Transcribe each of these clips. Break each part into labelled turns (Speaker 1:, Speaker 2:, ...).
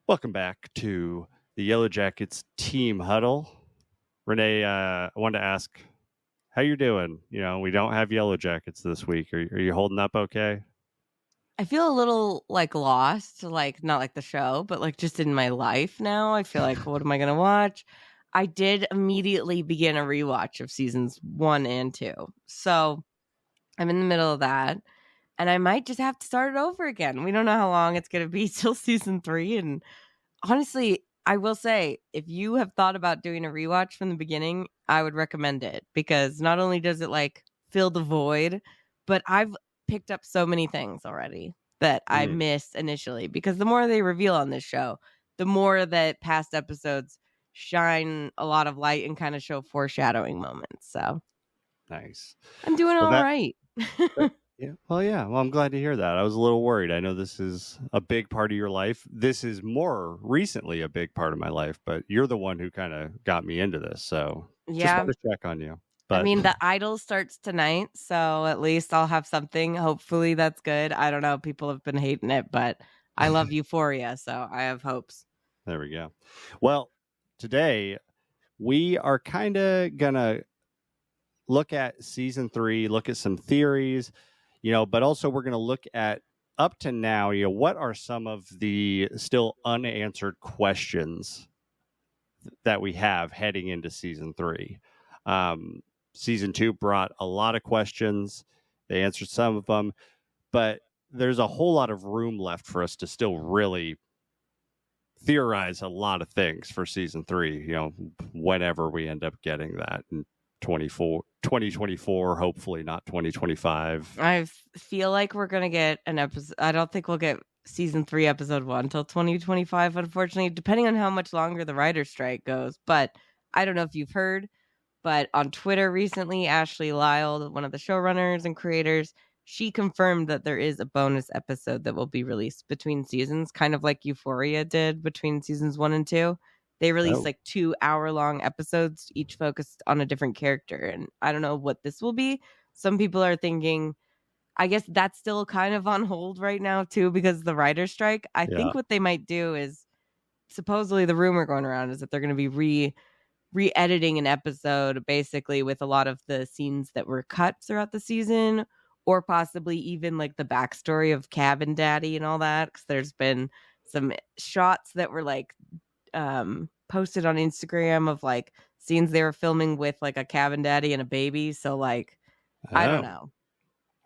Speaker 1: Welcome back to the Yellowjackets team huddle. Renee, I wanted to ask how you're doing. You know, we don't have Yellowjackets this week. Are you holding up okay?
Speaker 2: I feel a little lost, not like the show, but just in my life now. I feel like, what am I going to watch? I did immediately begin a rewatch of seasons 1 and 2. So I'm in the middle of that. And I might just have to start it over again. We don't know how long it's going to be till season 3. And honestly, I will say, if you have thought about doing a rewatch from the beginning, I would recommend it because not only does it fill the void, but I've picked up so many things already that I missed initially because the more they reveal on this show, the more that past episodes shine a lot of light and kind of show foreshadowing moments. So
Speaker 1: Nice.
Speaker 2: I'm doing all right.
Speaker 1: Yeah. Well, I'm glad to hear that. I was a little worried. I know this is a big part of your life. This is more recently a big part of my life, but you're the one who kind of got me into this. So just
Speaker 2: Yeah.
Speaker 1: want to check on you.
Speaker 2: I
Speaker 1: But
Speaker 2: mean, the Idol starts tonight, so at least I'll have something. Hopefully that's good. I don't know. People have been hating it, but I love Euphoria, so I have hopes.
Speaker 1: there we go. Well, today we are kind of going to look at season 3, look at some theories, but also we're going to look at up to now, what are some of the still unanswered questions that we have heading into season 3. Season 2 brought a lot of questions. They answered some of them, but there's a whole lot of room left for us to still really theorize a lot of things for season 3, whenever we end up getting that in 2024, hopefully not 2025.
Speaker 2: I feel like we're going to get an episode. I don't think we'll get season 3, episode 1 until 2025, unfortunately, depending on how much longer the writer's strike goes. But I don't know if you've heard, but on Twitter recently, Ashley Lyle, one of the showrunners and creators, she confirmed that there is a bonus episode that will be released between seasons, kind of like Euphoria did between seasons 1 and 2. They released 2-hour-long episodes, each focused on a different character. And I don't know what this will be. Some people are thinking, I guess that's still kind of on hold right now, too, because of the writer's strike. I think what they might do is, supposedly the rumor going around is that they're going to be re-editing an episode basically with a lot of the scenes that were cut throughout the season, or possibly even the backstory of Cabin Daddy and all that, because there's been some shots that were posted on Instagram of scenes they were filming with a cabin daddy and a baby. So I don't know.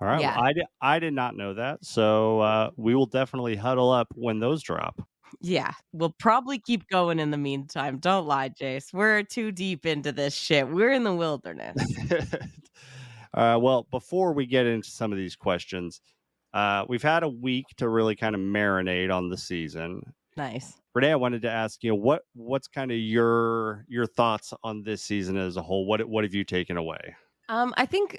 Speaker 1: All right.
Speaker 2: Yeah.
Speaker 1: Well, I did not know that. So we will definitely huddle up when those drop.
Speaker 2: Yeah, we'll probably keep going in the meantime. Don't lie, Jace. We're too deep into this shit. We're in the wilderness.
Speaker 1: Well, before we get into some of these questions, we've had a week to really kind of marinate on the season.
Speaker 2: Nice.
Speaker 1: Renee, I wanted to ask what's kind of your thoughts on this season as a whole? What have you taken away?
Speaker 2: I think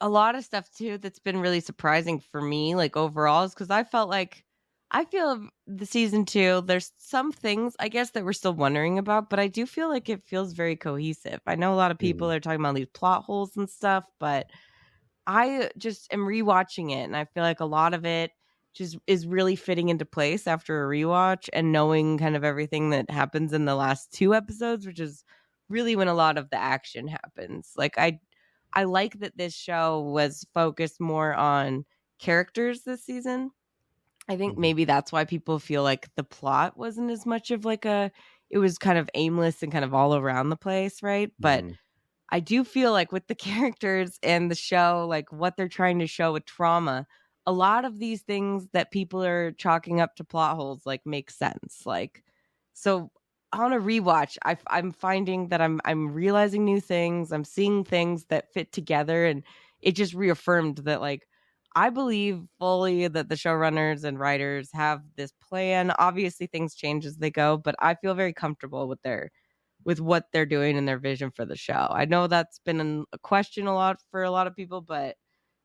Speaker 2: a lot of stuff too that's been really surprising for me, overall, is because I feel the season 2, there's some things I guess that we're still wondering about, but I do feel like it feels very cohesive. I know a lot of people are talking about these plot holes and stuff, but I just am rewatching it, and I feel like a lot of it just is really fitting into place after a rewatch and knowing kind of everything that happens in the last 2 episodes, which is really when a lot of the action happens. I like that this show was focused more on characters this season. I think maybe that's why people feel like the plot wasn't as much of it was kind of aimless and kind of all around the place, right? But I do feel like with the characters and the show, what they're trying to show with trauma, a lot of these things that people are chalking up to plot holes make sense. So on a rewatch, I'm finding that I'm realizing new things. I'm seeing things that fit together, and it just reaffirmed that I believe fully that the showrunners and writers have this plan. Obviously, things change as they go, but I feel very comfortable with what they're doing and their vision for the show. I know that's been a question a lot for a lot of people, but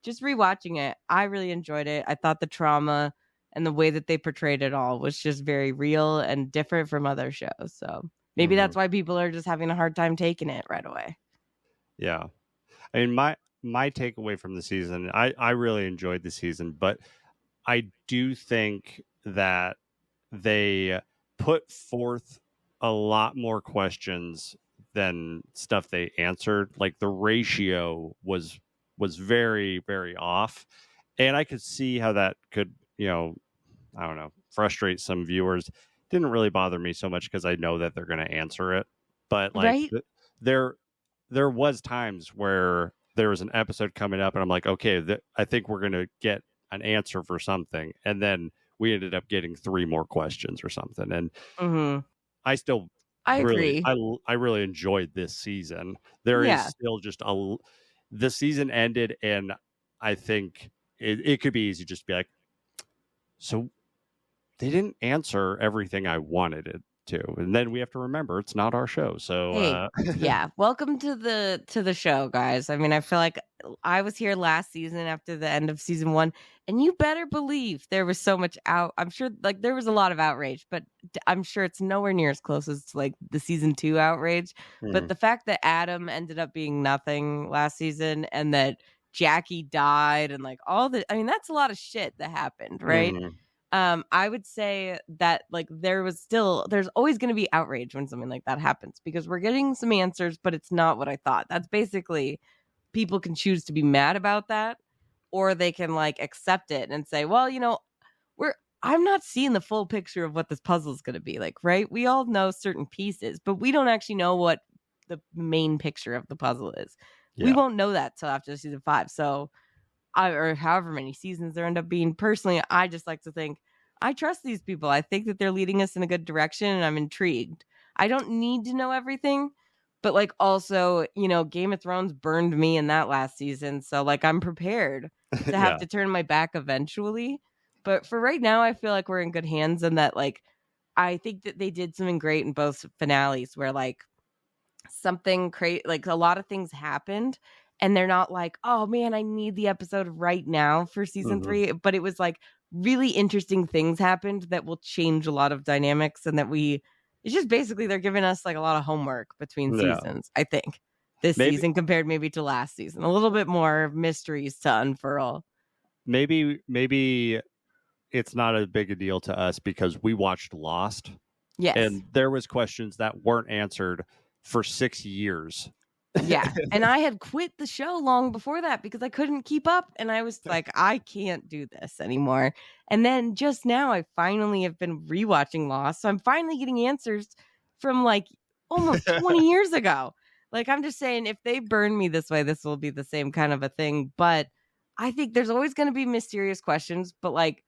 Speaker 2: just rewatching it, I really enjoyed it. I thought the trauma and the way that they portrayed it all was just very real and different from other shows. So maybe that's why people are just having a hard time taking it right away.
Speaker 1: Yeah. I mean, my takeaway from the season, I really enjoyed the season, but I do think that they put forth a lot more questions than stuff they answered. Like the ratio was very, very off. And I could see how that could, I don't know, frustrate some viewers. Didn't really bother me so much because I know that they're going to answer it. But like
Speaker 2: Right?
Speaker 1: there was times where there was an episode coming up and I'm like, okay, I think we're going to get an answer for something. And then we ended up getting 3 more questions or something. And I still
Speaker 2: I agree.
Speaker 1: I really enjoyed this season. There is
Speaker 2: Yeah.
Speaker 1: still just the season ended, and I think it could be easy just to be like, so they didn't answer everything I wanted it to, and then we have to remember it's not our show. So
Speaker 2: Hey, yeah. Welcome to the show, guys. I mean, I feel like I was here last season after the end of season 1, and you better believe there was so much I'm sure like there was a lot of outrage, but I'm sure it's nowhere near as close as to, like the season 2 outrage. But the fact that Adam ended up being nothing last season and that Jackie died and like all the I mean, that's a lot of shit that happened, right? I would say that like there's always going to be outrage when something like that happens because we're getting some answers, but it's not what I thought. That's basically people can choose to be mad about that, or they can like accept it and say, well, I'm not seeing the full picture of what this puzzle is going to be like, right? We all know certain pieces, but we don't actually know what the main picture of the puzzle is.
Speaker 1: Yeah.
Speaker 2: We won't know that till after season 5. So or however many seasons there end up being. Personally, I just like to think I trust these people. I think that they're leading us in a good direction and I'm intrigued. I don't need to know everything, but like also, Game of Thrones burned me in that last season. So like I'm prepared to have to turn my back eventually. But for right now, I feel like we're in good hands and that like I think that they did something great in both finales where like something crazy, like a lot of things happened and they're not like, oh man, I need the episode right now for season 3, but it was like really interesting things happened that will change a lot of dynamics and that it's just basically they're giving us like a lot of homework between seasons. I think this season compared maybe to last season, a little bit more mysteries to unfurl.
Speaker 1: Maybe it's not as big a deal to us because we watched Lost.
Speaker 2: Yes.
Speaker 1: And there was questions that weren't answered for 6 years.
Speaker 2: Yeah. And I had quit the show long before that because I couldn't keep up. And I was like, I can't do this anymore. And then just now I finally have been rewatching Lost. So I'm finally getting answers from like almost 20 years ago. Like I'm just saying, if they burn me this way, this will be the same kind of a thing. But I think there's always going to be mysterious questions. But like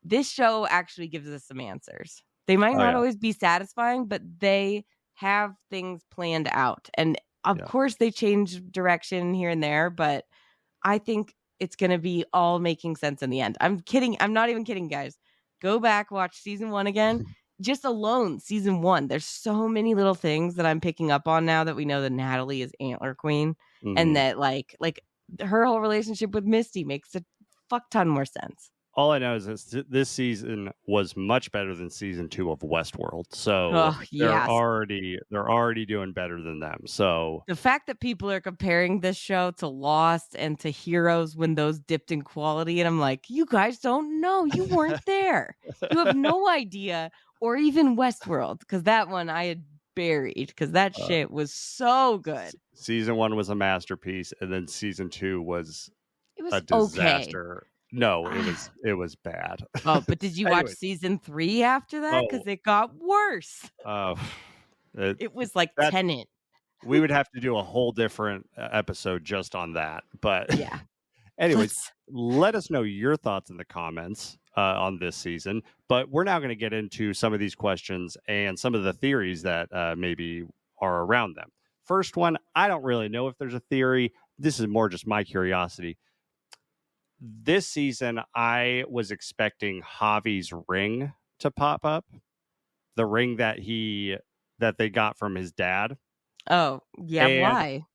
Speaker 2: this show actually gives us some answers. They might not always be satisfying, but they have things planned out. And of course, they change direction here and there, but I think it's going to be all making sense in the end. I'm kidding. I'm not even kidding, guys. Go back, watch season 1 again. Just alone, season 1. There's so many little things that I'm picking up on now that we know that Natalie is Antler Queen and that like her whole relationship with Misty makes a fuck ton more sense.
Speaker 1: All I know is this season was much better than season 2 of Westworld. So they're already doing better than them. So
Speaker 2: the fact that people are comparing this show to Lost and to Heroes when those dipped in quality, and I'm like, you guys don't know. You weren't there. You have no idea. Or even Westworld, because that one I had buried because that shit was so good.
Speaker 1: Season 1 was a masterpiece, and then season 2 was a
Speaker 2: Okay.
Speaker 1: disaster. No, it was bad.
Speaker 2: Oh, but did you watch season 3 after that? Because it got worse. It was like Tenet.
Speaker 1: We would have to do a whole different episode just on that. But
Speaker 2: yeah.
Speaker 1: Anyways, let us know your thoughts in the comments on this season. But we're now going to get into some of these questions and some of the theories that maybe are around them. First one, I don't really know if there's a theory. This is more just my curiosity. This season, I was expecting Javi's ring to pop up, the ring that they got from his dad.
Speaker 2: Oh, yeah. And, why?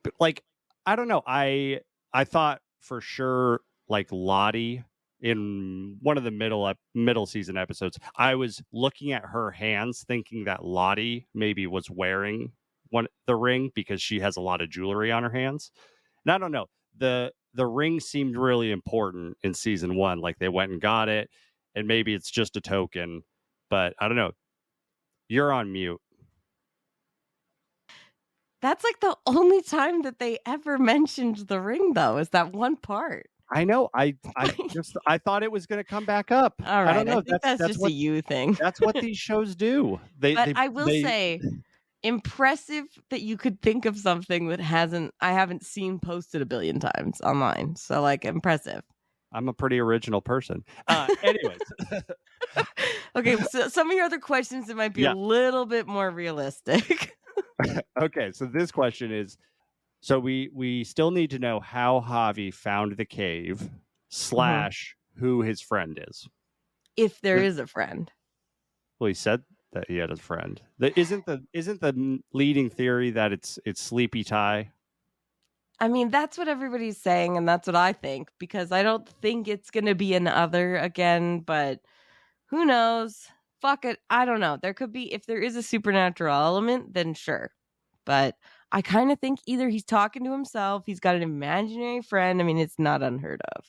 Speaker 1: But like, I don't know. I thought for sure, like Lottie in one of the middle season episodes, I was looking at her hands, thinking that Lottie maybe was wearing the ring because she has a lot of jewelry on her hands. And I don't know. The ring seemed really important in season 1. Like they went and got it, and maybe it's just a token, but I don't know. You're on mute.
Speaker 2: That's like the only time that they ever mentioned the ring, though, is that one part.
Speaker 1: I know. I thought it was going to come back up.
Speaker 2: All right,
Speaker 1: I don't know.
Speaker 2: think that's just
Speaker 1: what
Speaker 2: a you thing.
Speaker 1: that's what these shows do.
Speaker 2: But I will say, impressive that you could think of something that I haven't seen posted a billion times online. So like impressive.
Speaker 1: I'm a pretty original person. Anyways.
Speaker 2: Okay, so some of your other questions that might be a little bit more realistic.
Speaker 1: Okay, so this question is, so we still need to know how Javi found the cave / who his friend is.
Speaker 2: If there is a friend.
Speaker 1: Well, he said that he had a friend. Isn't the leading theory that it's Sleepy Ty?
Speaker 2: I mean, that's what everybody's saying, and that's what I think, because I don't think it's going to be an other again, but who knows? Fuck it. I don't know. There could be, if there is a supernatural element, then sure. But I kind of think either he's talking to himself, he's got an imaginary friend. I mean, it's not unheard of.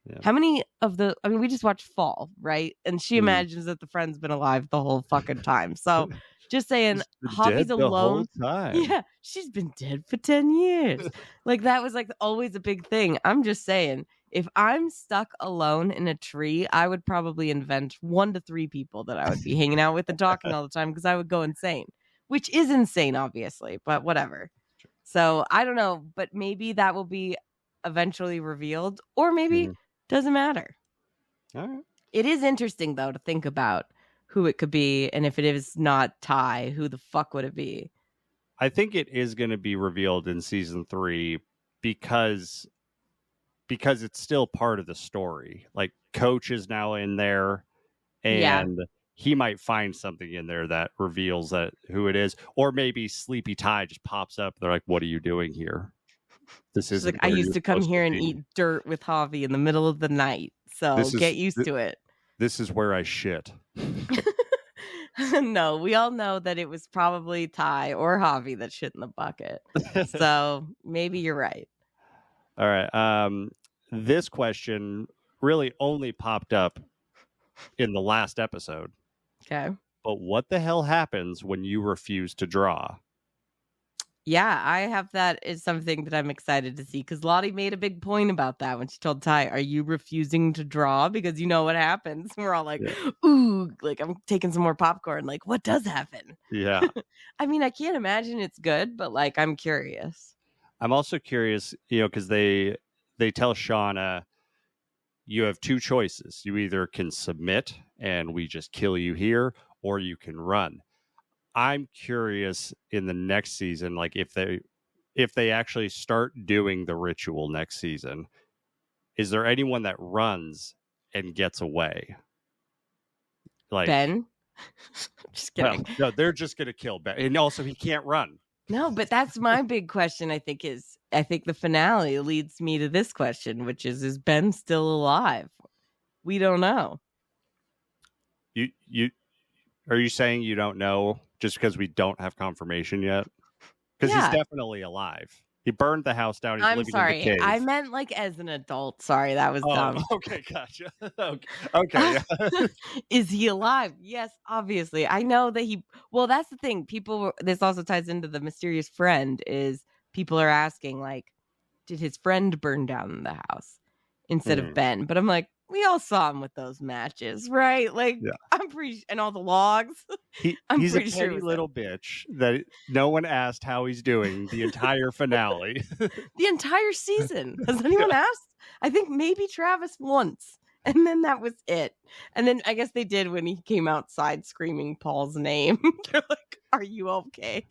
Speaker 2: Yeah. How many of we just watched Fall, right? And she imagines that the friend's been alive the whole fucking time. So just saying, Javi's alone. Yeah, she's been dead for 10 years. Like that was like always a big thing. I'm just saying, if I'm stuck alone in a tree, I would probably invent 1 to 3 people that I would be hanging out with and talking all the time because I would go insane, which is insane, obviously, but whatever. So I don't know, but maybe that will be eventually revealed, or maybe doesn't matter.
Speaker 1: All right.
Speaker 2: It is interesting, though, to think about who it could be, and if it is not Ty, who the fuck would it be?
Speaker 1: I think it is going to be revealed in season 3 because it's still part of the story. Like Coach is now in there, and he might find something in there that reveals that who it is, or maybe Sleepy Ty just pops up. They're like, "What are you doing here? This is
Speaker 2: like I used to come here and eat dirt with Javi in the middle of the night, so get used to it.
Speaker 1: This is where I shit."
Speaker 2: No, we all know that it was probably Ty or Javi that shit in the bucket. So maybe you're right.
Speaker 1: All right. This question really only popped up in the last episode.
Speaker 2: Okay.
Speaker 1: But what the hell happens when you refuse to draw?
Speaker 2: Yeah, I have that as something that I'm excited to see, because Lottie made a big point about that when she told Ty, "Are you refusing to draw? Because you know what happens." We're all like, ooh, like I'm taking some more popcorn. Like, what does happen?
Speaker 1: Yeah.
Speaker 2: I mean, I can't imagine it's good, but like, I'm curious.
Speaker 1: I'm also curious, because they tell Shauna, you have 2 choices. You either can submit and we just kill you here, or you can run. I'm curious in the next season, like if they actually start doing the ritual next season, is there anyone that runs and gets away? Like
Speaker 2: Ben? Just kidding.
Speaker 1: Well, no, they're just going to kill Ben. And also he can't run.
Speaker 2: No, but that's my big question, I think the finale leads me to this question, which is Ben still alive? We don't know.
Speaker 1: You are you saying you don't know just because we don't have confirmation yet? Because he's definitely alive. He burned the house down. He's living in the cave.
Speaker 2: I meant like as an adult. Sorry, that was dumb.
Speaker 1: Okay, gotcha. Okay.
Speaker 2: Is he alive? Yes, obviously. I know that that's the thing. This also ties into the mysterious friend, is people are asking, like, did his friend burn down the house instead of Ben? But I'm like, we all saw him with those matches, right? Like, I'm pretty, and all the logs.
Speaker 1: He's a petty little bitch that no one asked how he's doing the entire finale.
Speaker 2: The entire season. Has anyone asked? I think maybe Travis once. And then that was it. And then I guess they did when he came outside screaming Paul's name. They're like, "Are you okay?"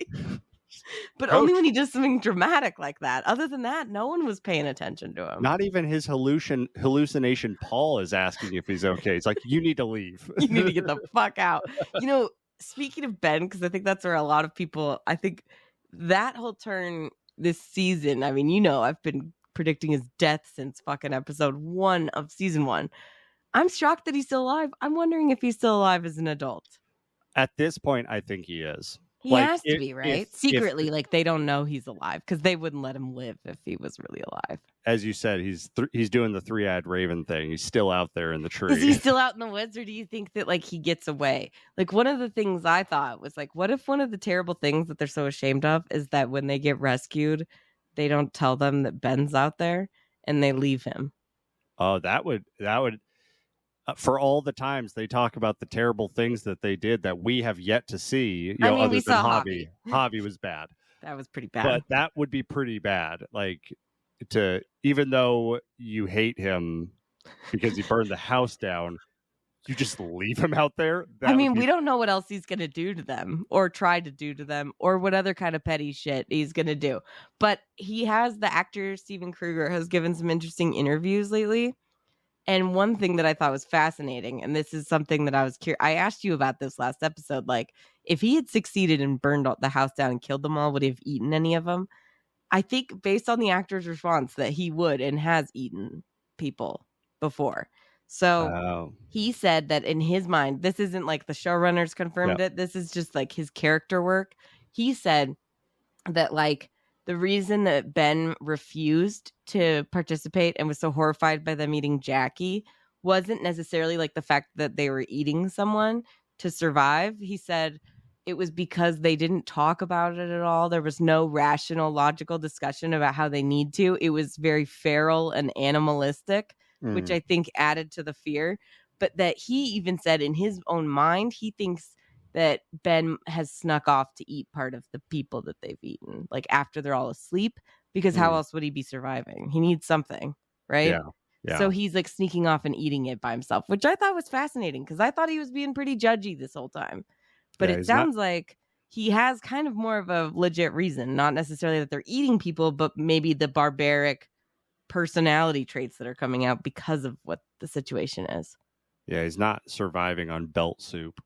Speaker 2: But only when he does something dramatic like that. Other than that, no one was paying attention to him.
Speaker 1: Not even his hallucination Paul is asking if he's okay. He's like, "You need to leave.
Speaker 2: You need to get the fuck out." Speaking of Ben, because I think that's where a lot of people, I think that whole turn this season, I mean, I've been predicting his death since fucking episode 1 of season 1. I'm shocked that he's still alive. I'm wondering if he's still alive as an adult.
Speaker 1: At this point, I think he is.
Speaker 2: He has to be, right? Secretly, like they don't know he's alive because they wouldn't let him live if he was really alive.
Speaker 1: as you said, he's doing the three-eyed raven thing. He's still out there in the tree.
Speaker 2: Is he still out in the woods, or do you think that like he gets away? Like one of the things I thought was like, what if one of the terrible things that they're so ashamed of is that when they get rescued, they don't tell them that Ben's out there and they leave him?
Speaker 1: Oh, that would for all the times they talk about the terrible things that they did that we have yet to see.
Speaker 2: I mean,
Speaker 1: other
Speaker 2: we
Speaker 1: than
Speaker 2: saw
Speaker 1: Javi.
Speaker 2: Javi.
Speaker 1: Javi was bad.
Speaker 2: That was pretty bad.
Speaker 1: But that would be pretty bad. Like even though you hate him because he burned the house down, you just leave him out there.
Speaker 2: I mean, we don't know what else he's going to do to them or try to do to them or what other kind of petty shit he's going to do. But the actor Steven Kruger has given some interesting interviews lately. And one thing that I thought was fascinating, and this is something that I was curious, I asked you about this last episode, like if he had succeeded and burned the house down and killed them all, would he have eaten any of them? I think based on the actor's response that he would and has eaten people before. So he said that in his mind, this isn't like the showrunners confirmed it. This is just like his character work. He said that like the reason that Ben refused to participate and was so horrified by them eating Jackie wasn't necessarily like the fact that they were eating someone to survive. He said it was because they didn't talk about it at all. There was no rational, logical discussion about how they need to. It was very feral and animalistic, which I think added to the fear. But that he even said in his own mind, he thinks that Ben has snuck off to eat part of the people that they've eaten, like after they're all asleep, because how else would he be surviving? He needs something, right? Yeah. So he's like sneaking off and eating it by himself, which I thought was fascinating because I thought he was being pretty judgy this whole time. But it sounds like he has kind of more of a legit reason, not necessarily that they're eating people, but maybe the barbaric personality traits that are coming out because of what the situation is.
Speaker 1: Yeah, he's not surviving on belt soup.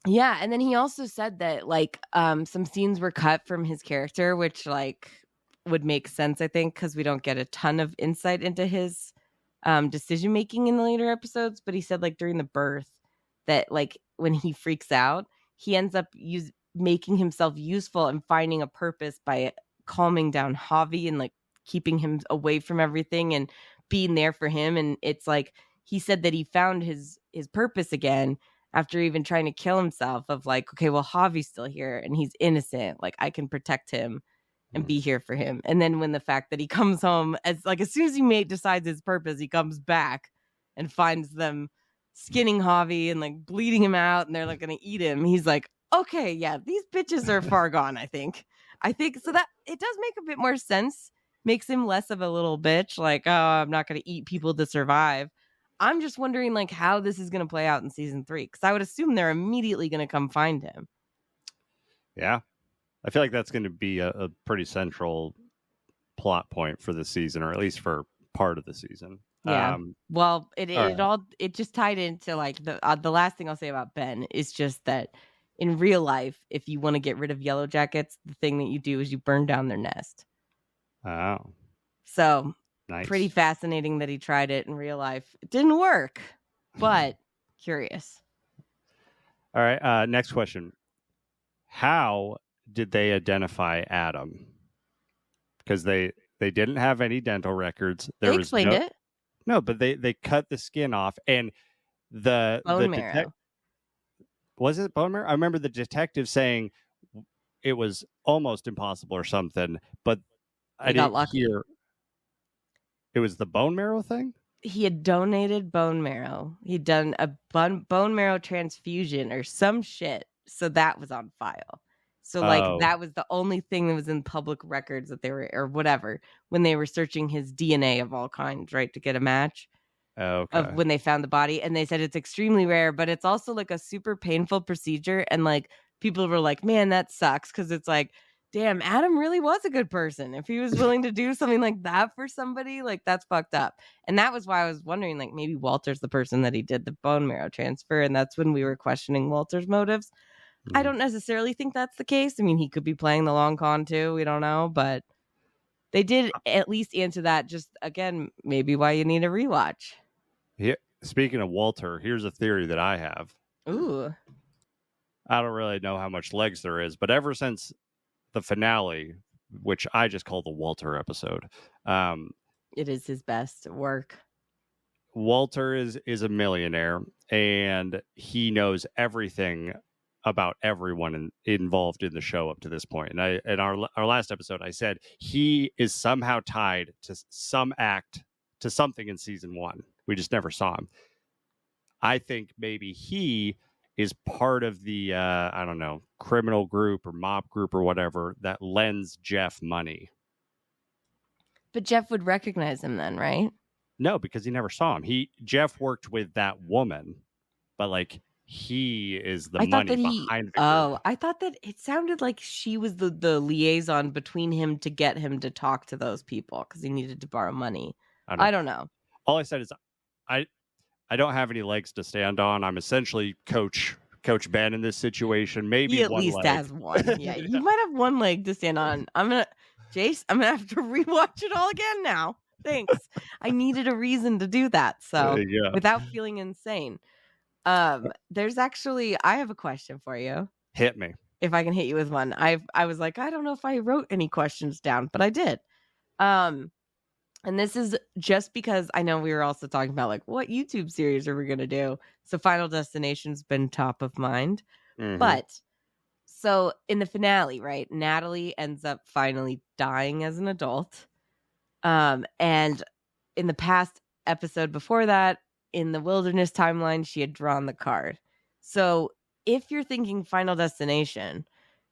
Speaker 2: Yeah, and then he also said that like some scenes were cut from his character, which like would make sense, I think, because we don't get a ton of insight into his decision making in the later episodes. But he said like during the birth that like when he freaks out, he ends up making himself useful and finding a purpose by calming down Javi and like keeping him away from everything and being there for him. And it's like he said that he found his purpose again after even trying to kill himself of like, okay, well, Javi's still here and he's innocent. Like I can protect him and be here for him. And then when the fact that he comes home as soon as he decides his purpose, he comes back and finds them skinning Javi and like bleeding him out and they're like going to eat him. He's like, okay, yeah, these bitches are far gone. I think so that it does make a bit more sense. Makes him less of a little bitch. Like, oh, I'm not going to eat people to survive. I'm just wondering like how this is going to play out in season 3. Cause I would assume they're immediately going to come find him.
Speaker 1: Yeah. I feel like that's going to be a pretty central plot point for the season, or at least for part of the season.
Speaker 2: Yeah. Well, it just tied into like the last thing I'll say about Ben is just that in real life, if you want to get rid of Yellowjackets, the thing that you do is you burn down their nest.
Speaker 1: Oh.
Speaker 2: So
Speaker 1: nice.
Speaker 2: Pretty fascinating that he tried it in real life. It didn't work, but curious.
Speaker 1: All right. Next question. How did they identify Adam? Because they didn't have any dental records.
Speaker 2: They explained it.
Speaker 1: No, but they cut the skin off and the
Speaker 2: bone marrow.
Speaker 1: Was it bone marrow? I remember the detective saying it was almost impossible or something, but I didn't hear. It was the bone marrow thing?
Speaker 2: He had donated bone marrow. He'd done a bone marrow transfusion or some shit. So that was on file. So that was the only thing that was in public records that they were, or whatever, when they were searching his DNA of all kinds, right, to get a match of when they found the body. And they said it's extremely rare, but it's also like a super painful procedure. And like people were like, man, that sucks. Cause it's like, damn, Adam really was a good person. If he was willing to do something like that for somebody, like that's fucked up. And that was why I was wondering, like maybe Walter's the person that he did the bone marrow transfer. And that's when we were questioning Walter's motives. I don't necessarily think that's the case. I mean, he could be playing the long con too. We don't know, but they did at least answer that. Just again, maybe why you need a rewatch.
Speaker 1: Yeah. Speaking of Walter, here's a theory that I have.
Speaker 2: Ooh.
Speaker 1: I don't really know how much legs there is, but ever since the finale, which I just call the Walter episode,
Speaker 2: It is his best work.
Speaker 1: Walter is a millionaire, and he knows everything about everyone involved in the show up to this point. And in our last episode, I said he is somehow tied to some act, to something in season 1. We just never saw him. I think maybe he is part of the I don't know, criminal group or mob group or whatever that lends Jeff money.
Speaker 2: But Jeff would recognize him then, right?
Speaker 1: No, because he never saw him. Jeff worked with that woman, but like he is the money behind the group.
Speaker 2: I thought that it sounded like she was the liaison between him to get him to talk to those people because he needed to borrow money. I don't know.
Speaker 1: All I said is I don't have any legs to stand on. I'm essentially Coach Ben in this situation. Maybe
Speaker 2: he at least leg. Has one. Yeah, you might have one leg to stand on. Jace, I'm gonna have to rewatch it all again now. Thanks. I needed a reason to do that. So without feeling insane. There's actually, I have a question for you.
Speaker 1: Hit me.
Speaker 2: If I can hit you with one. I was like, I don't know if I wrote any questions down, but I did. And this is just because I know we were also talking about like what YouTube series are we gonna do? So Final Destination's been top of mind. Mm-hmm. But so in the finale, right, Natalie ends up finally dying as an adult. And in the past episode before that, in the wilderness timeline, she had drawn the card. So if you're thinking Final Destination,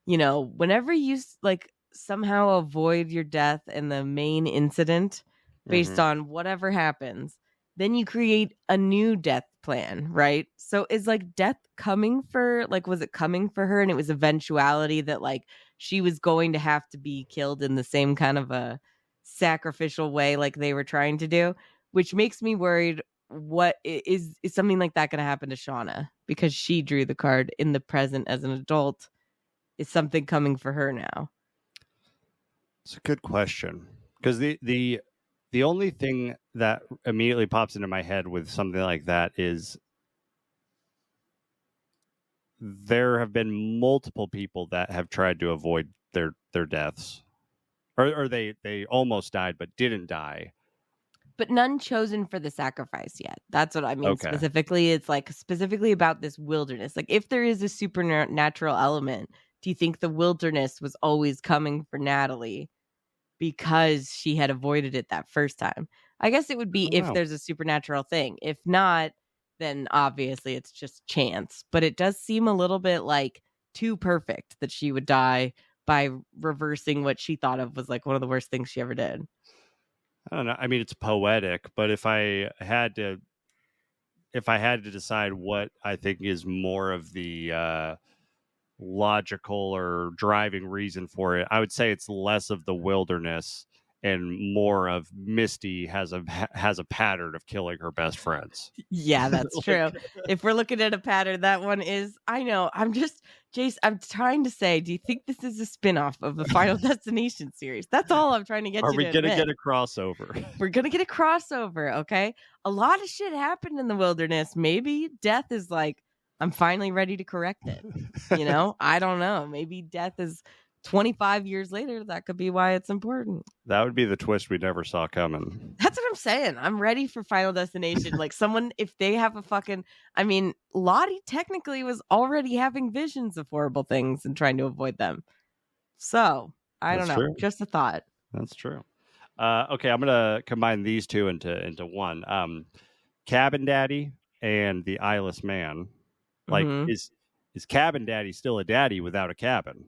Speaker 2: whenever you like somehow avoid your death in the main incident based on whatever happens, then you create a new death plan, right? So is like death coming for, like, was it coming for her and it was eventuality that like she was going to have to be killed in the same kind of a sacrificial way like they were trying to do, which makes me worried. What is something like that going to happen to Shauna because she drew the card in the present as an adult? Is something coming for her now?
Speaker 1: It's a good question, because the only thing that immediately pops into my head with something like that is there have been multiple people that have tried to avoid their deaths, or they almost died but didn't die.
Speaker 2: But none chosen for the sacrifice yet. That's what I mean. Okay. Specifically, it's like specifically about this wilderness. Like if there is a supernatural element, do you think the wilderness was always coming for Natalie because she had avoided it that first time? I guess it would be if there's a supernatural thing. If not, then obviously it's just chance. But it does seem a little bit like too perfect that she would die by reversing what she thought of was like one of the worst things she ever did.
Speaker 1: I don't know. I mean, it's poetic, but if I had to decide what I think is more of the logical or driving reason for it, I would say it's less of the wilderness and more of Misty has a pattern of killing her best friends.
Speaker 2: Yeah, that's true. If we're looking at a pattern, that one is, I know. Jace, I'm trying to say, do you think this is a spinoff of the Final Destination series? That's all I'm trying to get.
Speaker 1: Are we going to get a crossover?
Speaker 2: We're going to get a crossover, okay? A lot of shit happened in the wilderness. Maybe death is like, I'm finally ready to correct it. I don't know. Maybe death is 25 years later. That could be why it's important.
Speaker 1: That would be the twist we never saw coming.
Speaker 2: That's what I'm saying. I'm ready for Final Destination. Like someone, if they have a fucking, I mean, Lottie technically was already having visions of horrible things and trying to avoid them. So I don't know. True. Just a thought.
Speaker 1: That's true. Okay, I'm gonna combine these two into one. Cabin Daddy and the eyeless man. Like, is Cabin Daddy still a daddy without a cabin?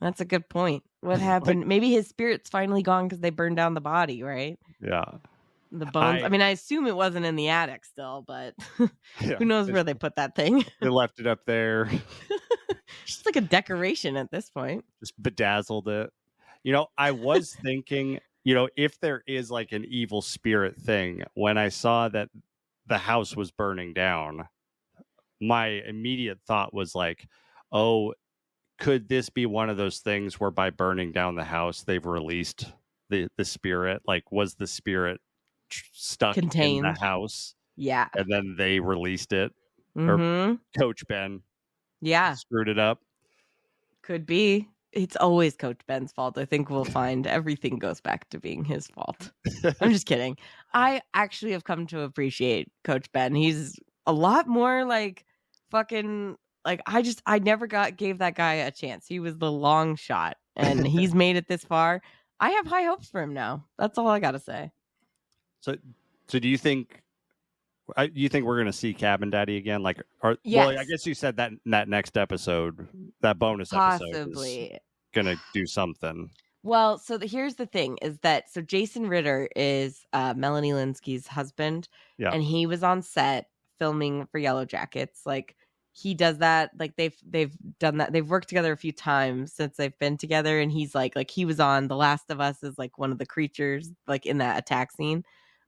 Speaker 2: That's a good point. What happened? Like, maybe his spirit's finally gone because they burned down the body, right?
Speaker 1: Yeah.
Speaker 2: The bones. I mean, I assume it wasn't in the attic still, but who knows where they put that thing?
Speaker 1: They left it up there.
Speaker 2: Just like a decoration at this point.
Speaker 1: Just bedazzled it. I was thinking, if there is like an evil spirit thing, when I saw that the house was burning down, my immediate thought was like, oh, could this be one of those things where by burning down the house, they've released the spirit? Like, was the spirit stuck
Speaker 2: contained
Speaker 1: in the house?
Speaker 2: Yeah.
Speaker 1: And then they released it? Or Coach Ben
Speaker 2: screwed
Speaker 1: it up?
Speaker 2: Could be. it's always Coach Ben's fault. I think we'll find everything goes back to being his fault. I'm just kidding. I actually have come to appreciate Coach Ben. He's a lot more like fucking like I never gave that guy a chance. He was the long shot and he's made it this far. I have high hopes for him now. That's all I got to say.
Speaker 1: So do you think we're going to see Cabin Daddy again? Like,
Speaker 2: Yes.
Speaker 1: Well, I guess you said that in that next episode, that bonus episode,
Speaker 2: Possibly
Speaker 1: is going to do something.
Speaker 2: Well, so here's the thing: is that so Jason Ritter is Melanie Lynskey's husband,
Speaker 1: Yeah.
Speaker 2: and he was on set filming for Yellowjackets. Like he does that. Like they've done that. They've worked together a few times since they've been together, and he's like he was on The Last of Us as like one of the creatures like in that attack scene.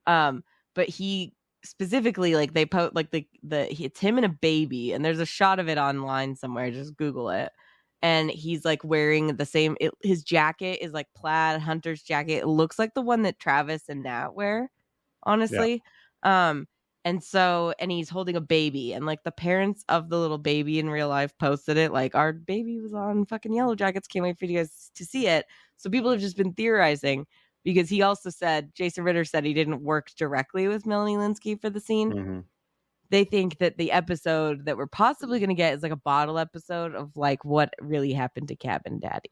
Speaker 2: But he specifically like they put like it's him and a baby, and there's a shot of it online somewhere. Just Google it. And he's like wearing the same his jacket is like plaid hunter's jacket. It looks like the one that Travis and Nat wear, honestly. And he's holding a baby, and like the parents of the little baby in real life posted it like, our baby was on fucking Yellowjackets, can't wait for you guys to see it. So people have just been theorizing, because he also said, Jason Ritter said, he didn't work directly with Melanie Lynskey for the scene.
Speaker 1: Mm-hmm.
Speaker 2: They think that the episode that we're possibly going to get is like a bottle episode of like what really happened to Cabin Daddy,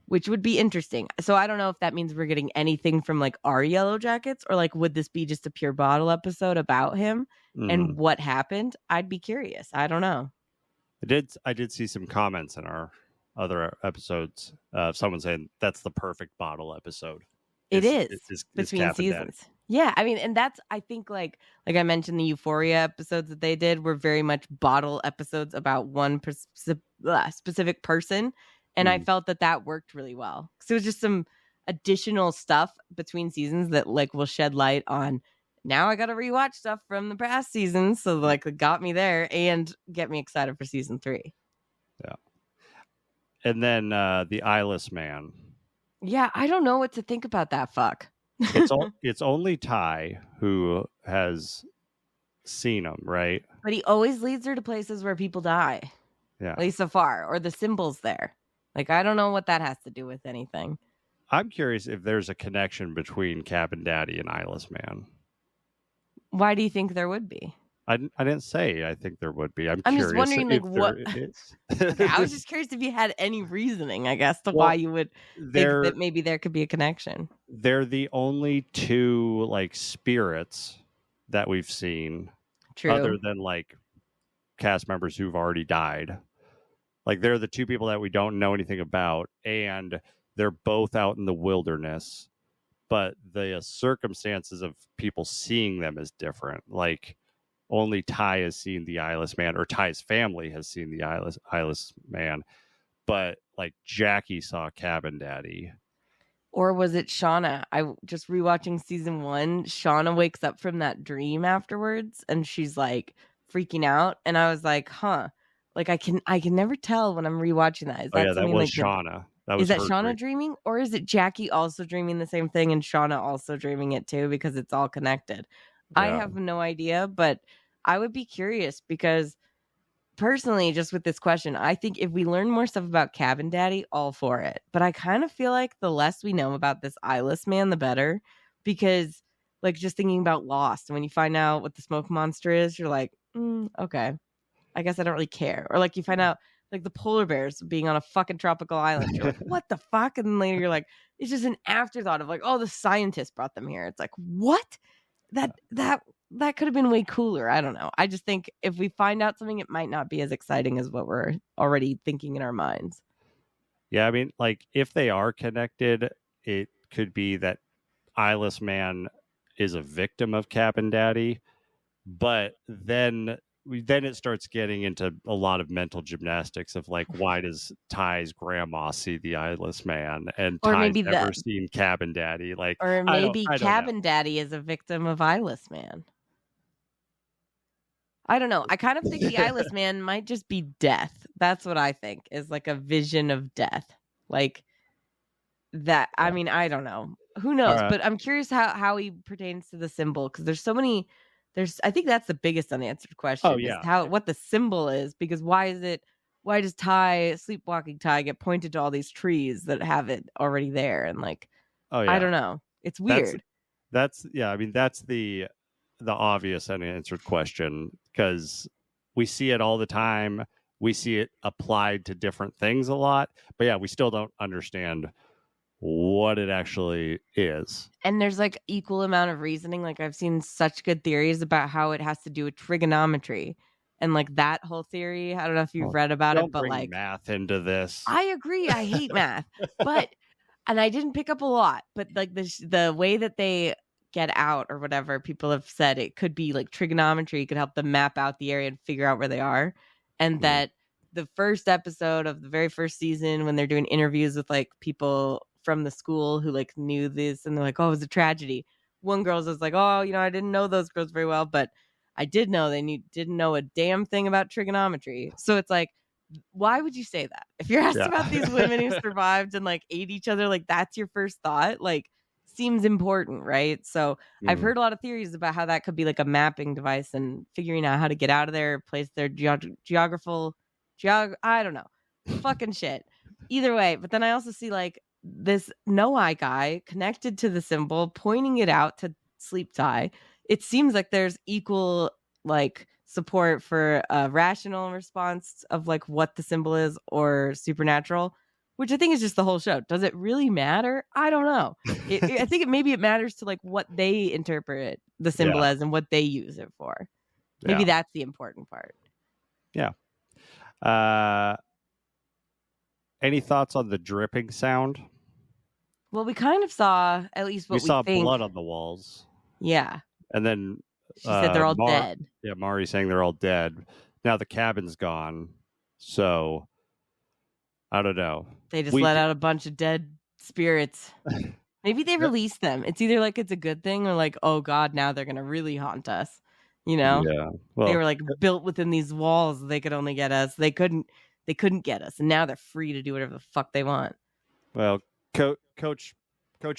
Speaker 2: which would be interesting. So I don't know if that means we're getting anything from like our Yellowjackets, or like would this be just a pure bottle episode about him and what happened? I'd be curious. I don't know.
Speaker 1: I did see some comments in our other episodes of someone saying that's the perfect bottle episode.
Speaker 2: It is between
Speaker 1: Cabin
Speaker 2: seasons.
Speaker 1: Daddy.
Speaker 2: Yeah, I mean, and that's, I think, like I mentioned, the Euphoria episodes that they did were very much bottle episodes about one specific person, and I felt that worked really well. So it was just some additional stuff between seasons that like will shed light on. Now I got to rewatch stuff from the past seasons, so like it got me there and get me excited for season 3.
Speaker 1: Yeah, and then the eyeless man.
Speaker 2: Yeah, I don't know what to think about that fuck.
Speaker 1: It's only Ty who has seen him, right?
Speaker 2: But he always leads her to places where people die.
Speaker 1: Yeah.
Speaker 2: At least so far. Or the symbol's there. Like, I don't know what that has to do with anything.
Speaker 1: I'm curious if there's a connection between Cabin Daddy and Eyeless Man.
Speaker 2: Why do you think there would be?
Speaker 1: I didn't say I think there would be. I'm
Speaker 2: curious
Speaker 1: just
Speaker 2: wondering, like, what
Speaker 1: is.
Speaker 2: Okay, I was just curious if you had any reasoning, I guess, to why you would think that maybe there could be a connection.
Speaker 1: They're the only two like spirits that we've seen.
Speaker 2: True.
Speaker 1: Other than like cast members who've already died. Like they're the two people that we don't know anything about, and they're both out in the wilderness, but the circumstances of people seeing them is different. Like only Ty has seen the eyeless man, or Ty's family has seen the eyeless man, but like Jackie saw Cabin Daddy.
Speaker 2: Or was it Shauna? I just rewatching season 1. Shauna wakes up from that dream afterwards, and she's like freaking out, and I was like, huh. Like I can never tell when I'm rewatching that. Is that
Speaker 1: that was
Speaker 2: like
Speaker 1: Shauna. Is
Speaker 2: that Shauna dreaming, or is it Jackie also dreaming the same thing and Shauna also dreaming it too, because it's all connected? Yeah. I have no idea, but I would be curious, because personally, just with this question, I think if we learn more stuff about Cabin Daddy, all for it. But I kind of feel like the less we know about this eyeless man, the better, because like just thinking about Lost, when you find out what the smoke monster is, you're like, okay, I guess I don't really care. Or like you find out like the polar bears being on a fucking tropical island. You're like, what the fuck? And then later you're like, it's just an afterthought of like, oh, the scientists brought them here. It's like, what? That could have been way cooler. I don't know. I just think if we find out something, it might not be as exciting as what we're already thinking in our minds.
Speaker 1: Yeah, I mean, like if they are connected, it could be that eyeless man is a victim of Cabin Daddy, but then it starts getting into a lot of mental gymnastics of like, why does Ty's grandma see the eyeless man and Ty's never seen Cabin Daddy? Like,
Speaker 2: or maybe Cabin Daddy is a victim of eyeless man. I don't know. I kind of think the eyeless man might just be death. That's what I think, is like a vision of death. Like that. I mean, I don't know. Who knows? Right. But I'm curious how he pertains to the symbol, because there's so many. I think that's the biggest unanswered question.
Speaker 1: Oh, yeah.
Speaker 2: Is what the symbol is, because why is it why does sleepwalking Ty get pointed to all these trees that have it already there? And like,
Speaker 1: Oh yeah,
Speaker 2: I don't know. It's weird.
Speaker 1: That's I mean, that's the obvious unanswered question, because we see it all the time. We see it applied to different things a lot, but yeah, we still don't understand what it actually is.
Speaker 2: And there's like equal amount of reasoning. Like I've seen such good theories about how it has to do with trigonometry and like that whole theory. I don't know if you've read about it, but
Speaker 1: bring
Speaker 2: like
Speaker 1: math into this.
Speaker 2: I agree. I hate math, but and I didn't pick up a lot, but like the way that they get out or whatever, people have said it could be like trigonometry could help them map out the area and figure out where they are. And that the first episode of the very first season, when they're doing interviews with like people from the school who like knew this, and they're like, oh, it was a tragedy. One girl's just like, oh, I didn't know those girls very well, but I did know didn't know a damn thing about trigonometry. So it's like, why would you say that? If you're asked about these women who survived and like ate each other, like that's your first thought, like seems important, right? So I've heard a lot of theories about how that could be like a mapping device and figuring out how to get out of there, place their I don't know, fucking shit. Either way, but then I also see like this no eye guy connected to the symbol, pointing it out to Sleep Tie. It seems like there's equal like support for a rational response of like what the symbol is or supernatural, which I think is just the whole show. Does it really matter? I don't know. I think maybe it matters to like what they interpret the symbol as and what they use it for. Maybe that's the important part.
Speaker 1: Yeah. Any thoughts on the dripping sound?
Speaker 2: Well, we kind of saw at least what we
Speaker 1: saw
Speaker 2: think.
Speaker 1: Blood on the walls.
Speaker 2: Yeah.
Speaker 1: And then
Speaker 2: she said they're all dead.
Speaker 1: Yeah, Mari's saying they're all dead. Now the cabin's gone. So I don't know.
Speaker 2: They just let out a bunch of dead spirits. Maybe they released them. It's either like it's a good thing or like, oh God, now they're gonna really haunt us.
Speaker 1: Yeah. Well,
Speaker 2: they were like built within these walls. They could only get us. They couldn't get us. And now they're free to do whatever the fuck they want.
Speaker 1: Well, Coach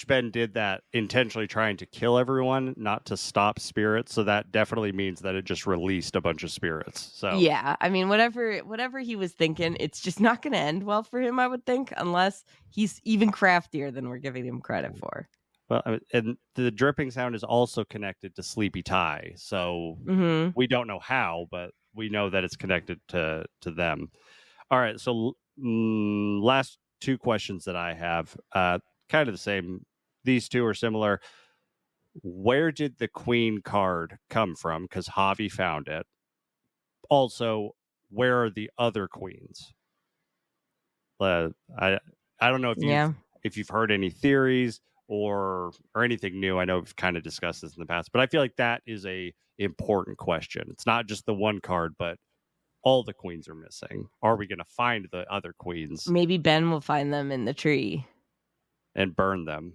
Speaker 1: Ben did that intentionally, trying to kill everyone, not to stop spirits. So that definitely means that it just released a bunch of spirits. So
Speaker 2: yeah, I mean, whatever he was thinking, it's just not going to end well for him, I would think, unless he's even craftier than we're giving him credit for.
Speaker 1: Well, and the dripping sound is also connected to Sleepy Tie. So we don't know how, but we know that it's connected to them. All right. So last two questions that I have, kind of the same. These two are similar. Where did the Queen card come from? Because Javi found it. Also, where are the other queens? I don't know if you've heard any theories or anything new. I know we've kind of discussed this in the past, but I feel like that is a important question. It's not just the one card, but all the queens are missing. Are we going to find the other queens?
Speaker 2: Maybe Ben will find them in the tree
Speaker 1: and burn them,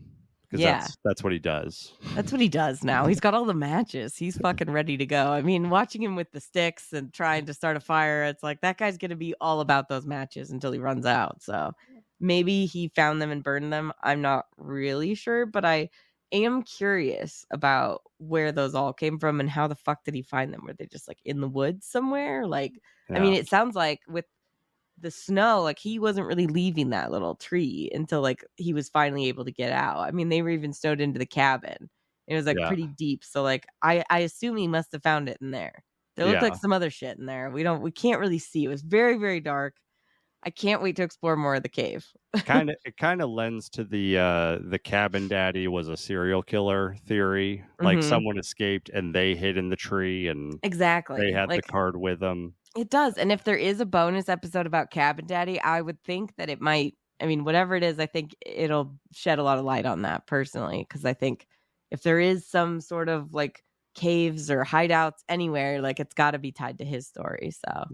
Speaker 1: because that's what he does.
Speaker 2: That's what he does now. He's got all the matches. He's fucking ready to go. I mean, watching him with the sticks and trying to start a fire, it's like that guy's going to be all about those matches until he runs out. So maybe he found them and burned them. I'm not really sure, but I am curious about where those all came from and how the fuck did he find them? Were they just like in the woods somewhere? Like, I mean, it sounds like with the snow, like he wasn't really leaving that little tree until like he was finally able to get out. I mean, they were even snowed into the cabin. It was like pretty deep. So like I assume he must have found it in there. There looked like some other shit in there. We can't really see. It was very, very dark. I can't wait to explore more of the cave.
Speaker 1: It kind of lends to the cabin daddy was a serial killer theory. Like someone escaped and they hid in the tree and they had the card with them.
Speaker 2: It does. And if there is a bonus episode about Cabin Daddy, I would think that it might, I mean, whatever it is, I think it'll shed a lot of light on that personally. Because I think if there is some sort of like caves or hideouts anywhere, like it's got to be tied to his story. So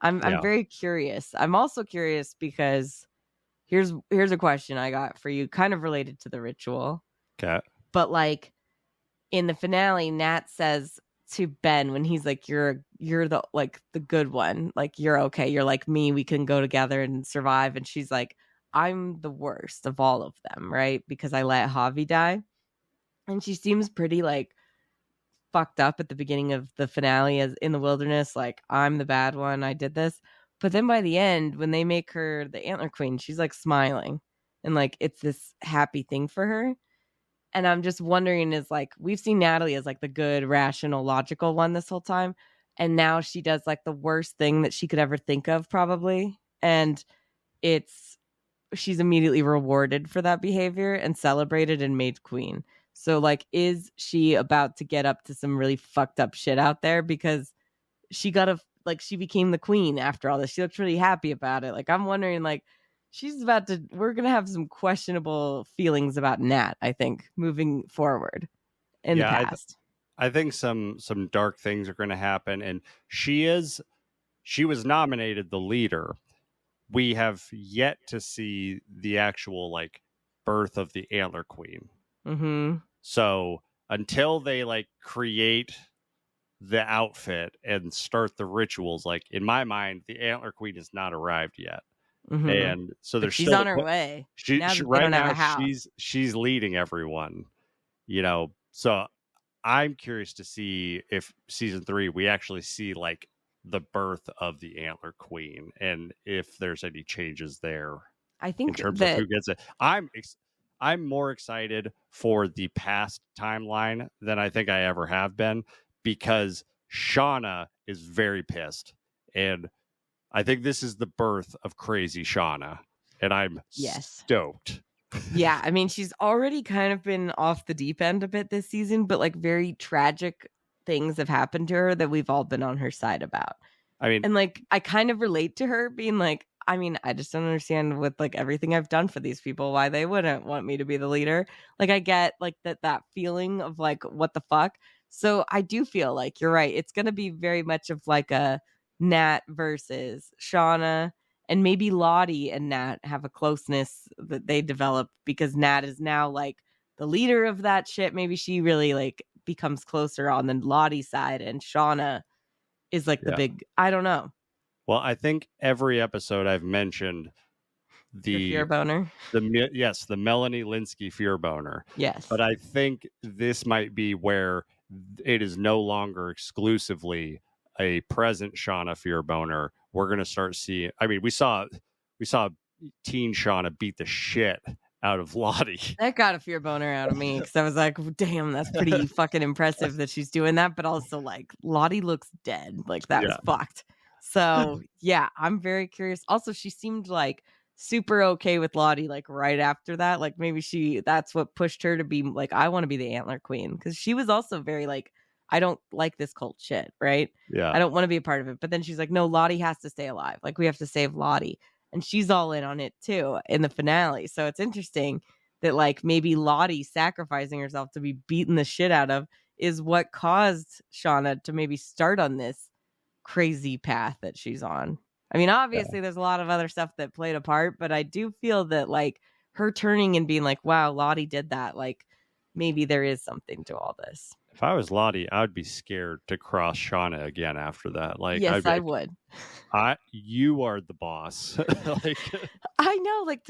Speaker 2: I'm very curious. I'm also curious because here's a question I got for you, kind of related to the ritual.
Speaker 1: Okay.
Speaker 2: But like in the finale, Nat says to Ben when he's like, you're the like the good one, like you're okay, you're like me, we can go together and survive. And she's like, I'm the worst of all of them, right? Because I let Javi die. And she seems pretty like fucked up at the beginning of the finale as in the wilderness, like I'm the bad one, I did this. But then by the end, when they make her the antler queen, she's like smiling and like it's this happy thing for her. And I'm just wondering, is like, we've seen Natalie as like the good, rational, logical one this whole time. And now she does like the worst thing that she could ever think of, probably. And she's immediately rewarded for that behavior and celebrated and made queen. So like, is she about to get up to some really fucked up shit out there? Because she became the queen after all this. She looks really happy about it. Like, I'm wondering, like, we're going to have some questionable feelings about Nat, I think, moving forward in the past.
Speaker 1: I think some dark things are going to happen. And she was nominated the leader. We have yet to see the actual like birth of the antler queen.
Speaker 2: Mm-hmm.
Speaker 1: So until they like create the outfit and start the rituals, like in my mind, the antler queen has not arrived yet.
Speaker 2: Mm-hmm.
Speaker 1: And so
Speaker 2: she's on her way.
Speaker 1: She right now she's leading everyone, you know. So I'm curious to see if season 3 we actually see like the birth of the antler queen and if there's any changes there.
Speaker 2: I think
Speaker 1: in terms of who gets it. I'm more excited for the past timeline than I think I ever have been, because Shauna is very pissed, and I think this is the birth of crazy Shauna, and I'm stoked.
Speaker 2: Yeah, I mean, she's already kind of been off the deep end a bit this season, but like very tragic things have happened to her that we've all been on her side about.
Speaker 1: I mean,
Speaker 2: and like I kind of relate to her being like, I mean, I just don't understand with like everything I've done for these people why they wouldn't want me to be the leader. Like, I get like that feeling of like, what the fuck. So I do feel like you're right. It's going to be very much of like a Nat versus Shauna, and maybe Lottie and Nat have a closeness that they develop because Nat is now like the leader of that shit. Maybe she really like becomes closer on the Lottie side, and Shauna is like the big, I don't know.
Speaker 1: Well, I think every episode I've mentioned the
Speaker 2: fear boner.
Speaker 1: The Melanie Lynskey fear boner.
Speaker 2: Yes.
Speaker 1: But I think this might be where it is no longer exclusively a present Shauna fear boner. We're going to start seeing, I mean, we saw teen Shauna beat the shit out of Lottie.
Speaker 2: That got a fear boner out of me because I was like, damn, that's pretty fucking impressive that she's doing that. But also, like, Lottie looks dead. Like, that was fucked. So, yeah, I'm very curious. Also, she seemed like super okay with Lottie, like, right after that. Like, maybe that's what pushed her to be like, I want to be the antler queen. Because she was also very like, I don't like this cult shit, right?
Speaker 1: Yeah.
Speaker 2: I don't want to be a part of it. But then she's like, no, Lottie has to stay alive. Like, we have to save Lottie. And she's all in on it too in the finale. So it's interesting that like maybe Lottie sacrificing herself to be beaten the shit out of is what caused Shauna to maybe start on this crazy path that she's on. I mean, obviously there's a lot of other stuff that played a part, but I do feel that like her turning and being like, wow, Lottie did that. Like maybe there is something to all this.
Speaker 1: If I was Lottie, I would be scared to cross Shauna again after that. Like,
Speaker 2: yes, I would.
Speaker 1: You are the boss. Like,
Speaker 2: I know, like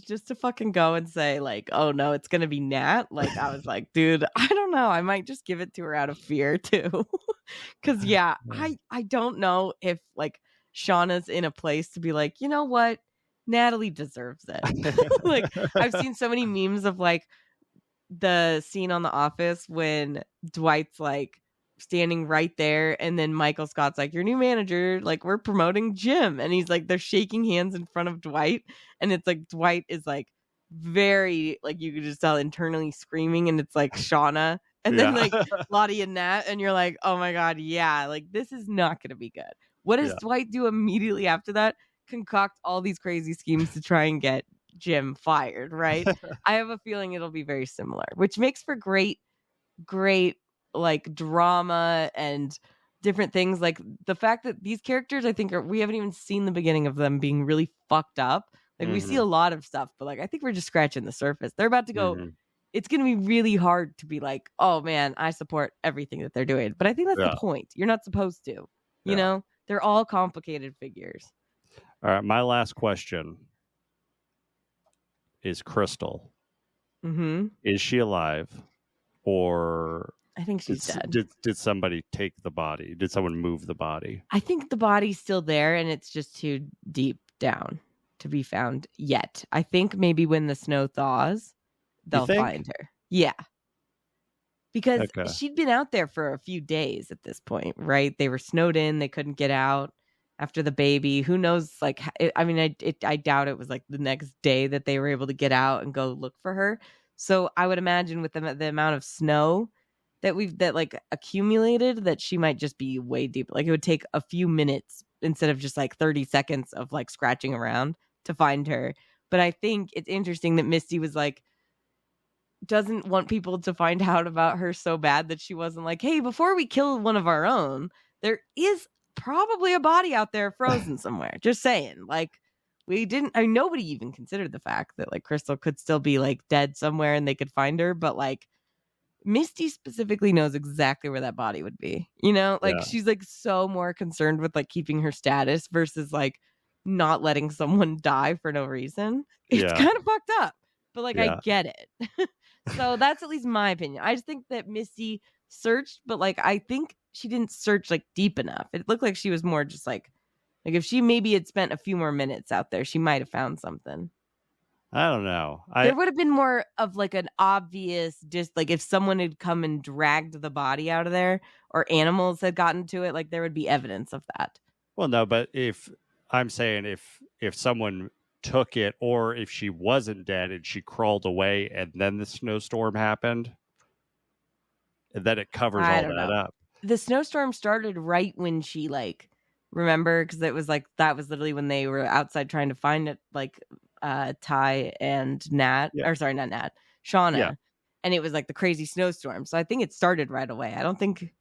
Speaker 2: just to fucking go and say like, oh no, it's gonna be Nat. Like, I was like, dude, I don't know. I might just give it to her out of fear too, because I don't know if like Shauna's in a place to be like, you know what, Natalie deserves it. Like, I've seen so many memes of like the scene on The Office when Dwight's like standing right there and then Michael Scott's like, your new manager, like, we're promoting Jim, and he's like, they're shaking hands in front of Dwight, and it's like Dwight is like very like, you could just tell internally screaming, and it's like Shauna and then like Lottie and Nat, and you're like, oh my god, yeah, like this is not gonna be good. What does Dwight do immediately after that? Concoct all these crazy schemes to try and get Jim fired, right? I have a feeling it'll be very similar, which makes for great like drama and different things. Like the fact that these characters, I think, we haven't even seen the beginning of them being really fucked up. Like we see a lot of stuff, but like I think we're just scratching the surface. They're about to go. It's going to be really hard to be like, oh man, I support everything that they're doing. But I think that's the point. You're not supposed to. You know, they're all complicated figures.
Speaker 1: All right, my last question is Crystal.
Speaker 2: Mm-hmm.
Speaker 1: Is she alive, or
Speaker 2: I think she's dead.
Speaker 1: Did somebody take the body? Did someone move the body?
Speaker 2: I think the body's still there and it's just too deep down to be found yet. I think maybe when the snow thaws, they'll find her. Yeah. Because she'd been out there for a few days at this point, right? They were snowed in. They couldn't get out after the baby. Who knows? Like, I doubt it was like the next day that they were able to get out and go look for her. So I would imagine with the amount of snow that like accumulated, that she might just be way deep. Like it would take a few minutes instead of just like 30 seconds of like scratching around to find her. But I think it's interesting that Misty was like, doesn't want people to find out about her so bad that she wasn't like, hey, before we kill one of our own, there is probably a body out there frozen somewhere. Just saying. Like, nobody even considered the fact that like Crystal could still be like dead somewhere and they could find her. But like Misty specifically knows exactly where that body would be. You know, like she's like so more concerned with like keeping her status versus like not letting someone die for no reason. It's kind of fucked up. But like I get it. So that's at least my opinion. I just think that Misty searched, but like I think she didn't search like deep enough. It looked like she was more just like if she maybe had spent a few more minutes out there, she might have found something.
Speaker 1: I don't know.
Speaker 2: There would have been more of like an obvious, just like if someone had come and dragged the body out of there or animals had gotten to it, like there would be evidence of that.
Speaker 1: Well, no, but if someone took it, or if she wasn't dead and she crawled away and then the snowstorm happened, and then it covers all that up.
Speaker 2: The snowstorm started right when she like, remember, because it was like that was literally when they were outside trying to find it, like Ty and Nat, or sorry, not Nat, Shauna, and it was like the crazy snowstorm. So I think it started right away. I don't think,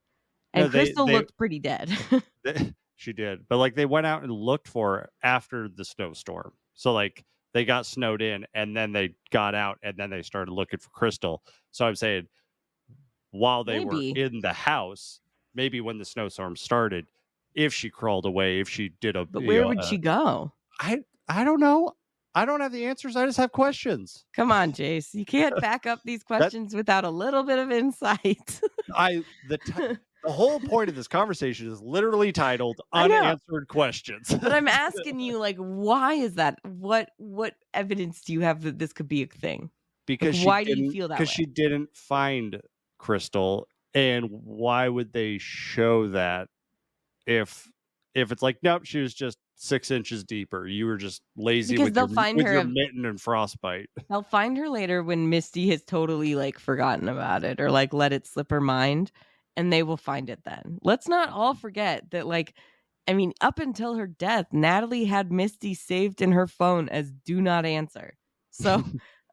Speaker 2: and Crystal looked pretty dead.
Speaker 1: She did, but like they went out and looked for her after the snowstorm. So like they got snowed in and then they got out and then they started looking for Crystal. So I'm saying while they were in the house, maybe when the snowstorm started, if she crawled away, if she did
Speaker 2: but where would she go?
Speaker 1: I don't know. I don't have the answers. I just have questions.
Speaker 2: Come on, Jace. You can't back up these questions without a little bit of insight.
Speaker 1: The whole point of this conversation is literally titled Unanswered Questions.
Speaker 2: But I'm asking you, like, why is that? What evidence do you have that this could be a thing?
Speaker 1: Because
Speaker 2: like, why do you feel that way?
Speaker 1: Because she didn't find Crystal. And why would they show that if it's like, nope, she was just 6 inches deeper. You were just lazy with your mitten and frostbite.
Speaker 2: They'll find her later when Misty has totally like forgotten about it or like let it slip her mind. And they will find it then. Let's not all forget that, like, I mean, up until her death, Natalie had Misty saved in her phone as do not answer. So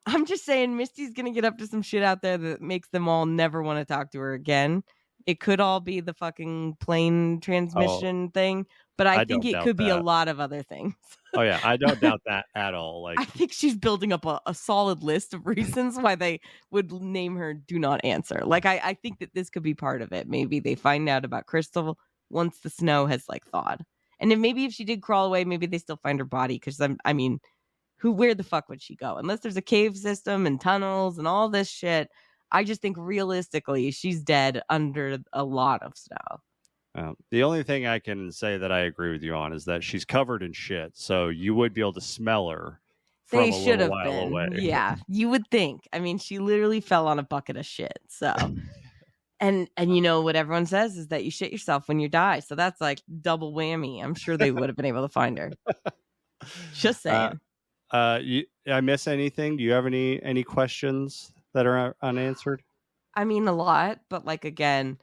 Speaker 2: I'm just saying Misty's going to get up to some shit out there that makes them all never want to talk to her again. It could all be the fucking plane transmission thing, but I think it could be a lot of other things.
Speaker 1: Oh, yeah. I don't doubt that at all. Like,
Speaker 2: I think she's building up a solid list of reasons why they would name her Do Not Answer. Like, I think that this could be part of it. Maybe they find out about Crystal once the snow has, like, thawed. And then maybe if she did crawl away, maybe they still find her body. Because, I mean, where the fuck would she go? Unless there's a cave system and tunnels and all this shit. I just think realistically, she's dead under a lot of snow.
Speaker 1: The only thing I can say that I agree with you on is that she's covered in shit, so you would be able to smell her from a little while away.
Speaker 2: Yeah, you would think. I mean, she literally fell on a bucket of shit. So, and you know what everyone says is that you shit yourself when you die. So that's like double whammy. I'm sure they would have been able to find her. Just saying.
Speaker 1: I miss anything? Do you have any questions that are unanswered?
Speaker 2: I mean, a lot, but like again,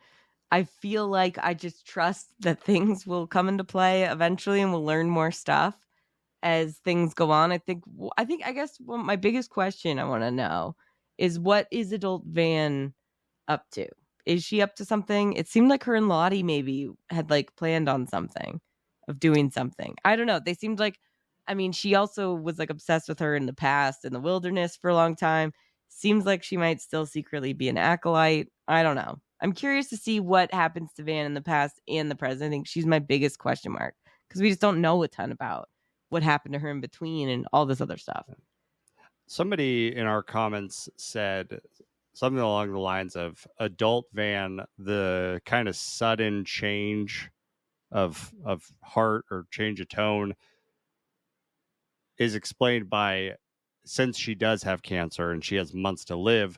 Speaker 2: I feel like I just trust that things will come into play eventually and we'll learn more stuff as things go on. I guess my biggest question I want to know is what is adult Van up to? Is she up to something? It seemed like her and Lottie maybe had like planned on something of doing something. I don't know. They seemed like, I mean, she also was like obsessed with her in the past in the wilderness for a long time. Seems like she might still secretly be an acolyte. I don't know. I'm curious to see what happens to Van in the past and the present. I think she's my biggest question mark because we just don't know a ton about what happened to her in between and all this other stuff.
Speaker 1: Somebody in our comments said something along the lines of adult Van, the kind of sudden change of heart or change of tone is explained by, since she does have cancer and she has months to live,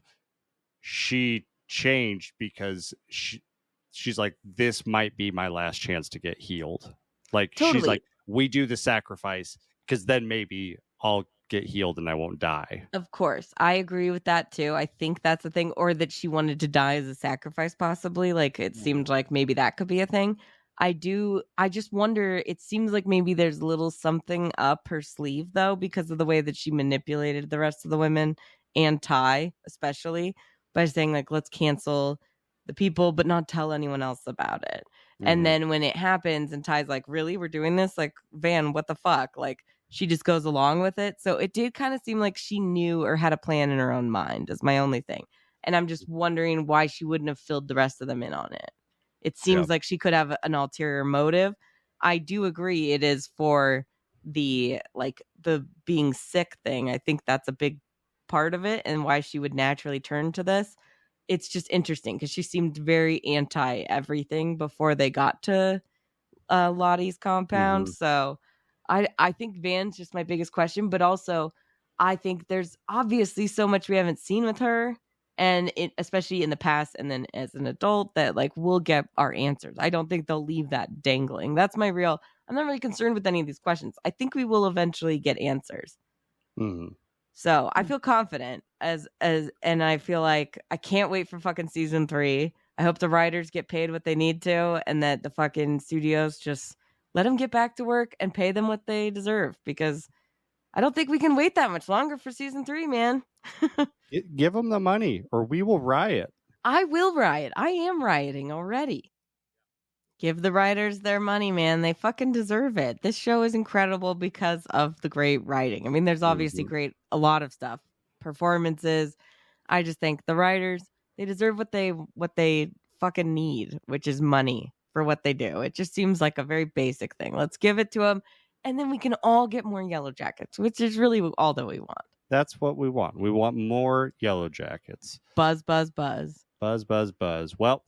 Speaker 1: she changed because she's like, this might be my last chance to get healed. Like,
Speaker 2: Totally.
Speaker 1: she's like, we do the sacrifice because then maybe I'll get healed and I won't die.
Speaker 2: Of course. I agree with that too. I think that's a thing, or that she wanted to die as a sacrifice, possibly. Like, it seemed like maybe that could be a thing. I just wonder, it seems like maybe there's a little something up her sleeve, though, because of the way that she manipulated the rest of the women, and Ty especially, by saying, like, let's cancel the people but not tell anyone else about it. And then when it happens and Ty's like, really, we're doing this? Like, Van, what the fuck? Like, she just goes along with it. So it did kind of seem like she knew or had a plan in her own mind, is my only thing. And I'm just wondering why she wouldn't have filled the rest of them in on it. It seems like she could have an ulterior motive. I do agree it is for the being sick thing. I think that's a big part of it and why she would naturally turn to this. It's just interesting because she seemed very anti everything before they got to Lottie's compound. So I think Van's just my biggest question, but also I think there's obviously so much we haven't seen with her, and it, especially in the past and then as an adult, that like we'll get our answers. I don't think they'll leave that dangling. That's my real. I'm not really concerned with any of these questions. I think we will eventually get answers. So I feel confident and I feel like I can't wait for fucking season 3. I hope the writers get paid what they need to, and that the fucking studios just let them get back to work and pay them what they deserve, because I don't think we can wait that much longer for season 3, man.
Speaker 1: Give them the money or we will riot.
Speaker 2: I will riot. I am rioting already. Give the writers their money, man. They fucking deserve it. This show is incredible because of the great writing. I mean, there's obviously a lot of stuff, performances. I just think the writers, they deserve what they fucking need, which is money for what they do. It just seems like a very basic thing. Let's give it to them, and then we can all get more Yellowjackets, which is really all that we want.
Speaker 1: That's what we want. We want more Yellowjackets.
Speaker 2: Buzz, buzz, buzz.
Speaker 1: Buzz, buzz, buzz. Well,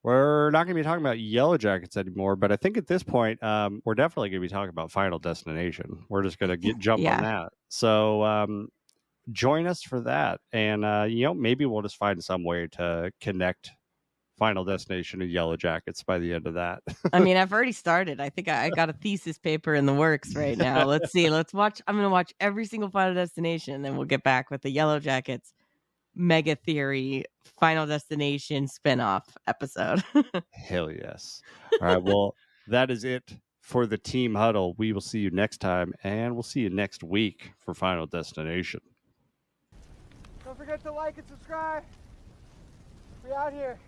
Speaker 1: we're not going to be talking about Yellowjackets anymore, but I think at this point, we're definitely going to be talking about Final Destination. We're just going to jump on that. So join us for that. And, maybe we'll just find some way to connect Final Destination and Yellowjackets by the end of that.
Speaker 2: I mean, I've already started. I think I got a thesis paper in the works right now. Let's see. Let's watch. I'm going to watch every single Final Destination, and then we'll get back with the Yellowjackets Mega Theory Final Destination spinoff episode.
Speaker 1: Hell yes. All right. Well, that is it for the Team Huddle. We will see you next time, and we'll see you next week for Final Destination.
Speaker 3: Don't forget to like and subscribe. We out here.